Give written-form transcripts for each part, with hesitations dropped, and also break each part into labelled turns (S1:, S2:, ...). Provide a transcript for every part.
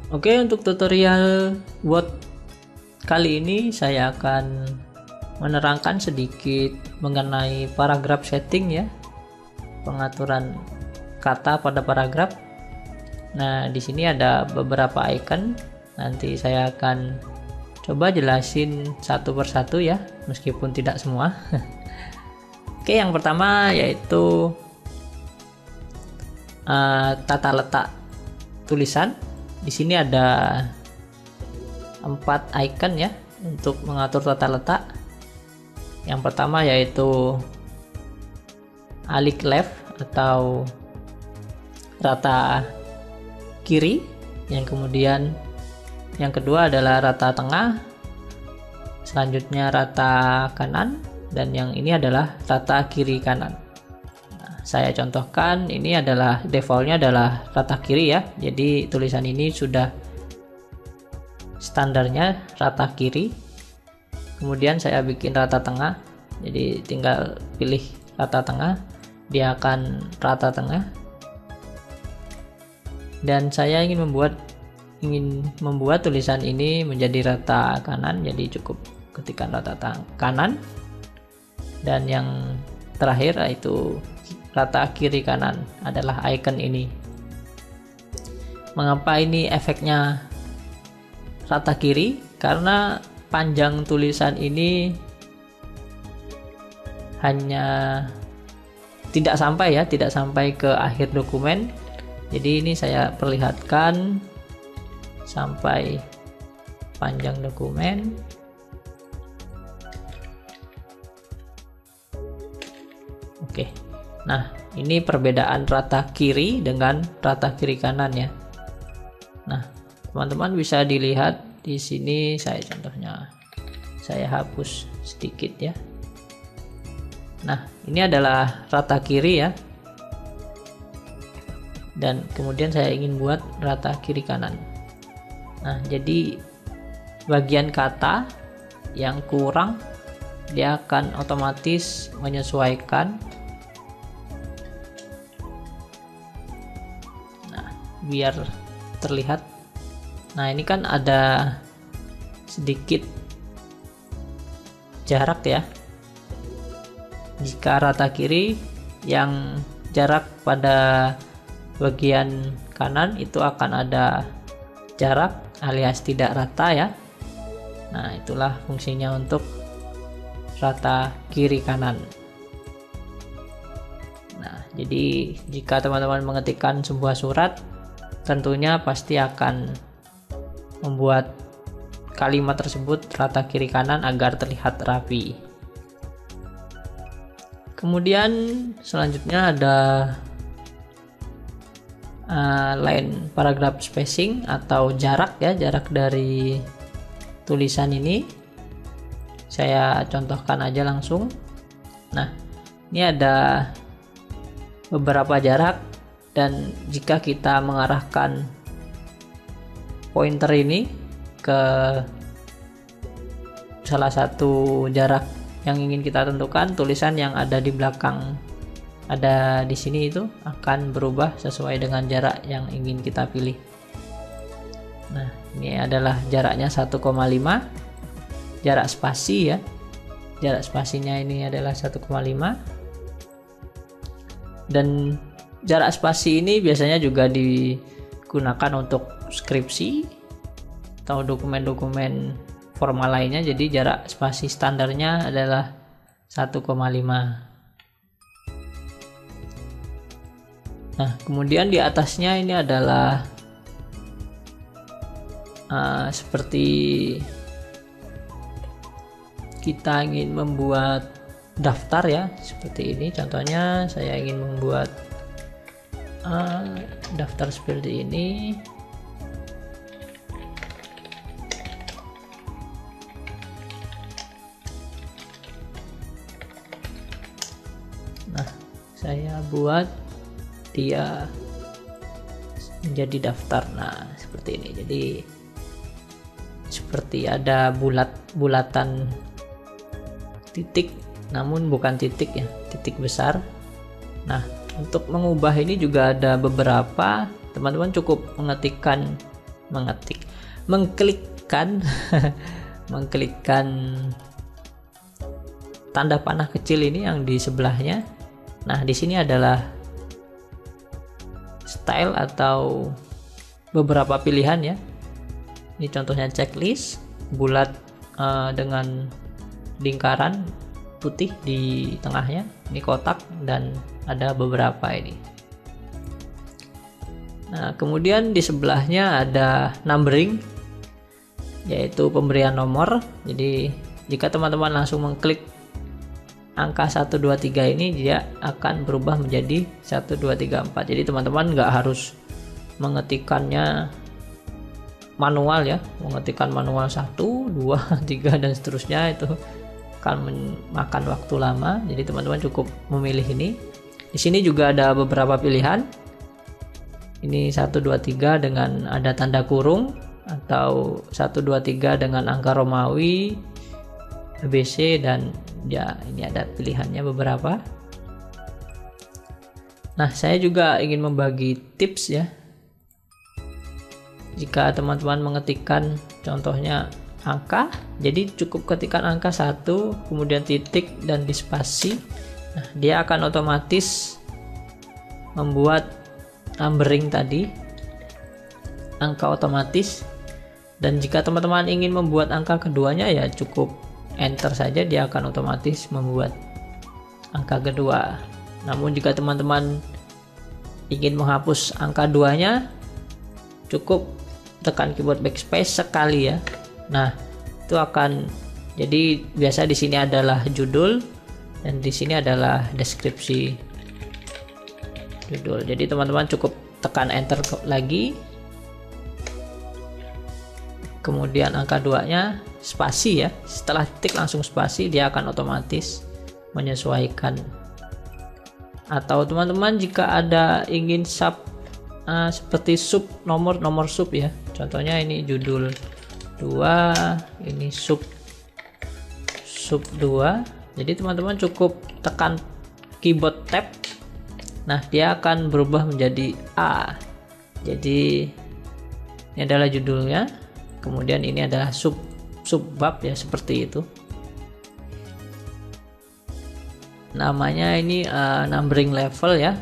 S1: Oke, untuk tutorial Word kali ini saya akan menerangkan sedikit mengenai paragraf setting ya, pengaturan kata pada paragraf. Nah, di sini ada beberapa icon. Nanti saya akan coba jelasin satu persatu ya, meskipun tidak semua. Oke, yang pertama yaitu tata letak tulisan. Di sini ada 4 icon ya untuk mengatur tata letak. Yang pertama yaitu alik left atau rata kiri, yang kemudian yang kedua adalah rata tengah, selanjutnya rata kanan, dan yang ini adalah rata kiri kanan. Saya contohkan, ini adalah defaultnya adalah rata kiri ya, jadi tulisan ini sudah standarnya rata kiri. Kemudian saya bikin rata tengah, jadi tinggal pilih rata tengah, dia akan rata tengah. Dan saya ingin membuat tulisan ini menjadi rata kanan, jadi cukup ketikkan rata kanan. Dan yang terakhir yaitu rata kiri kanan adalah icon ini. Mengapa ini efeknya rata kiri? Karena panjang tulisan ini hanya tidak sampai ke akhir dokumen. Jadi ini saya perlihatkan sampai panjang dokumen. Oke. Nah, ini perbedaan rata kiri dengan rata kiri kanan ya. Nah, teman-teman bisa dilihat di sini, saya hapus sedikit ya. Nah, ini adalah rata kiri ya. Dan kemudian saya ingin buat rata kiri kanan. Nah, jadi bagian kata yang kurang dia akan otomatis menyesuaikan. Biar terlihat. Nah, ini kan ada sedikit jarak ya. Jika rata kiri, yang jarak pada bagian kanan itu akan ada jarak alias tidak rata ya. Nah, itulah fungsinya untuk rata kiri kanan. Nah, jadi jika teman-teman mengetikkan sebuah surat, tentunya pasti akan membuat kalimat tersebut rata kiri kanan agar terlihat rapi. Kemudian selanjutnya ada line paragraph spacing atau jarak ya, jarak dari tulisan ini. Saya contohkan aja langsung. Nah, ini ada beberapa jarak. Dan jika kita mengarahkan pointer ini ke salah satu jarak yang ingin kita tentukan, tulisan yang ada di belakang, ada di sini itu akan berubah sesuai dengan jarak yang ingin kita pilih. Nah, ini adalah jaraknya 1,5, jarak spasi ya. Jarak spasinya ini adalah 1,5. Dan jarak spasi ini biasanya juga digunakan untuk skripsi atau dokumen-dokumen formal lainnya. Jadi jarak spasi standarnya adalah 1,5. Nah, kemudian di atasnya ini adalah seperti kita ingin membuat daftar ya, seperti ini. Contohnya saya ingin membuat daftar seperti ini. Nah, saya buat dia menjadi daftar. Nah, seperti ini. Jadi seperti ada bulatan titik, namun bukan titik ya, titik besar. Nah, untuk mengubah ini juga ada beberapa. Teman-teman cukup mengetikkan mengklikkan mengklikkan tanda panah kecil ini yang di sebelahnya. Nah, di sini adalah style atau beberapa pilihan ya. Ini contohnya checklist, bulat dengan lingkaran putih di tengahnya. Ini kotak dan ada beberapa ini. Nah, kemudian di sebelahnya ada numbering, yaitu pemberian nomor. Jadi jika teman-teman langsung mengklik angka 1, 2, 3 ini, dia akan berubah menjadi 1, 2, 3, 4. Jadi teman-teman nggak harus mengetikkannya manual ya, mengetikkan manual 1, 2, 3 dan seterusnya, itu akan memakan waktu lama. Jadi teman-teman cukup memilih ini. Di sini juga ada beberapa pilihan. Ini 1, 2, 3 dengan ada tanda kurung, atau 1, 2, 3 dengan angka Romawi, ABC, dan ya ini ada pilihannya beberapa. Nah, saya juga ingin membagi tips ya. Jika teman-teman mengetikkan contohnya angka, jadi cukup ketikkan angka 1, kemudian titik dan di spasi. Nah, dia akan otomatis membuat numbering tadi, angka otomatis. Dan jika teman-teman ingin membuat angka keduanya, ya cukup enter saja, dia akan otomatis membuat angka kedua. Namun jika teman-teman ingin menghapus angka 2-nya, cukup tekan keyboard backspace sekali ya. Nah, itu akan, jadi biasa di sini adalah judul dan di sini adalah deskripsi judul. Jadi teman-teman cukup tekan enter lagi, kemudian angka 2-nya spasi ya. Setelah titik langsung spasi, dia akan otomatis menyesuaikan. Atau teman-teman jika ada ingin sub seperti sub, nomor sub ya, contohnya ini judul 2, ini sub 2. Jadi teman-teman cukup tekan keyboard tab. Nah, dia akan berubah menjadi A. Jadi ini adalah judulnya, kemudian ini adalah sub bab ya, seperti itu. Namanya ini numbering level ya.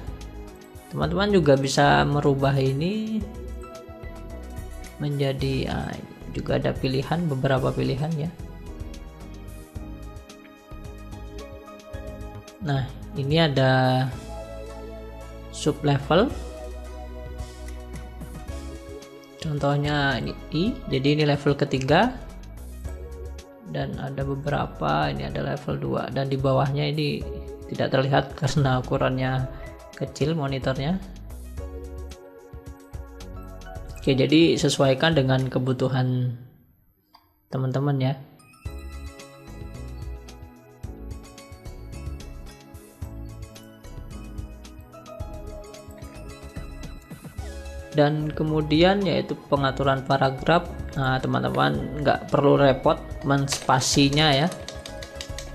S1: Teman-teman juga bisa merubah ini menjadi juga ada pilihan, beberapa pilihan ya. Nah, ini ada sub level, contohnya ini I, jadi ini level ketiga, dan ada beberapa, ini ada level 2, dan di bawahnya ini tidak terlihat karena ukurannya kecil monitornya. Oke, jadi sesuaikan dengan kebutuhan teman-teman ya. Dan kemudian yaitu pengaturan paragraf. Nah, teman-teman nggak perlu repot menspasinya ya.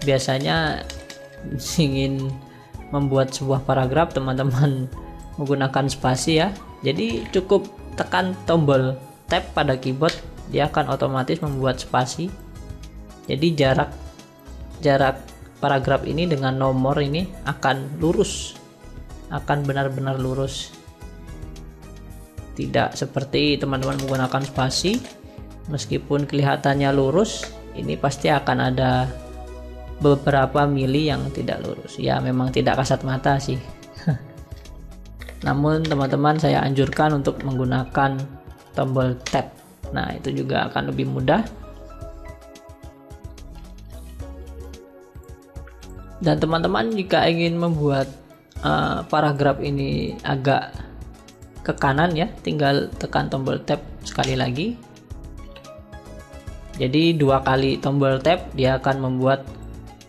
S1: Biasanya ingin membuat sebuah paragraf, teman-teman menggunakan spasi ya. Jadi cukup tekan tombol tab pada keyboard, dia akan otomatis membuat spasi. Jadi jarak paragraf ini dengan nomor ini akan lurus, akan benar-benar lurus. Tidak seperti teman-teman menggunakan spasi, meskipun kelihatannya lurus, ini pasti akan ada beberapa mili yang tidak lurus ya. Memang tidak kasat mata sih. Namun teman-teman saya anjurkan untuk menggunakan tombol tab. Nah, itu juga akan lebih mudah. Dan teman-teman jika ingin membuat paragraf ini agak ke kanan ya, tinggal tekan tombol tab sekali lagi. Jadi 2 kali tombol tab, dia akan membuat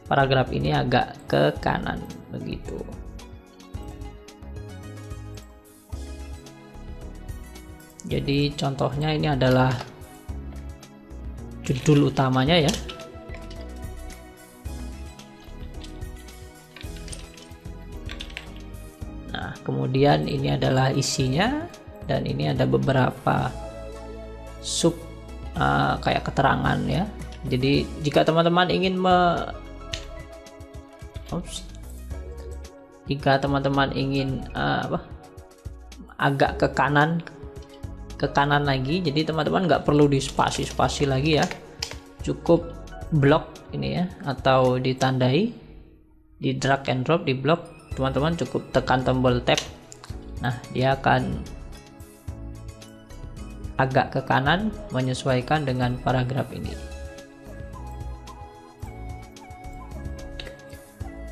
S1: paragraf ini agak ke kanan begitu. Jadi contohnya ini adalah judul utamanya ya. Nah, kemudian ini adalah isinya, dan ini ada beberapa sub kayak keterangan ya. Jadi jika teman-teman ingin agak ke kanan lagi, jadi teman-teman nggak perlu di spasi lagi ya, cukup blok ini ya, atau ditandai di drag and drop di blok, teman-teman cukup tekan tombol tab. Nah, dia akan agak ke kanan menyesuaikan dengan paragraf ini.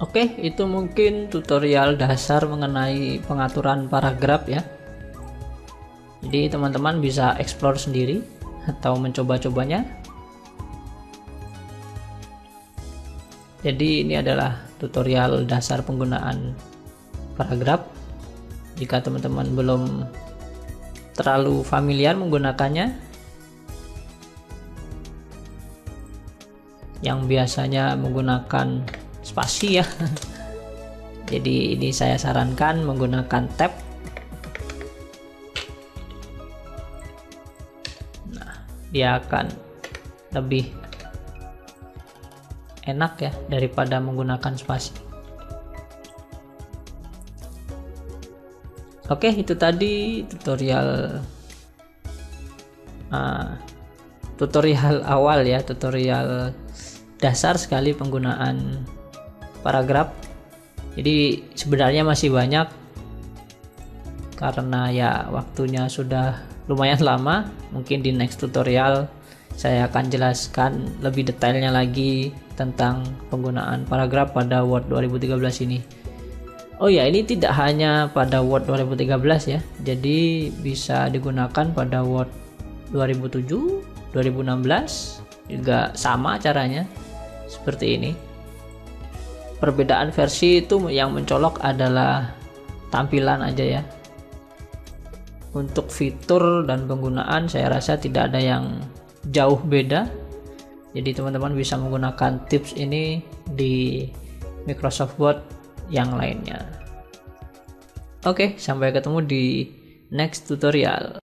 S1: Oke, itu mungkin tutorial dasar mengenai pengaturan paragraf ya. Jadi teman-teman bisa explore sendiri atau mencoba-cobanya. Jadi ini adalah tutorial dasar penggunaan paragraf. Jika teman-teman belum terlalu familiar menggunakannya, yang biasanya menggunakan spasi ya, jadi ini saya sarankan menggunakan tab. Nah, dia akan lebih enak ya daripada menggunakan spasi. Oke, itu tadi tutorial awal ya, tutorial dasar sekali penggunaan paragraf. Jadi sebenarnya masih banyak, karena ya waktunya sudah lumayan lama. Mungkin di next tutorial saya akan jelaskan lebih detailnya lagi tentang penggunaan paragraf pada Word 2013 ini. Oh ya, ini tidak hanya pada Word 2013 ya, jadi bisa digunakan pada Word 2007, 2016 juga sama caranya seperti ini. Perbedaan versi itu yang mencolok adalah tampilan aja ya. Untuk fitur dan penggunaan saya rasa tidak ada yang jauh beda. Jadi teman-teman bisa menggunakan tips ini di Microsoft Word yang lainnya. Oke, sampai ketemu di next tutorial.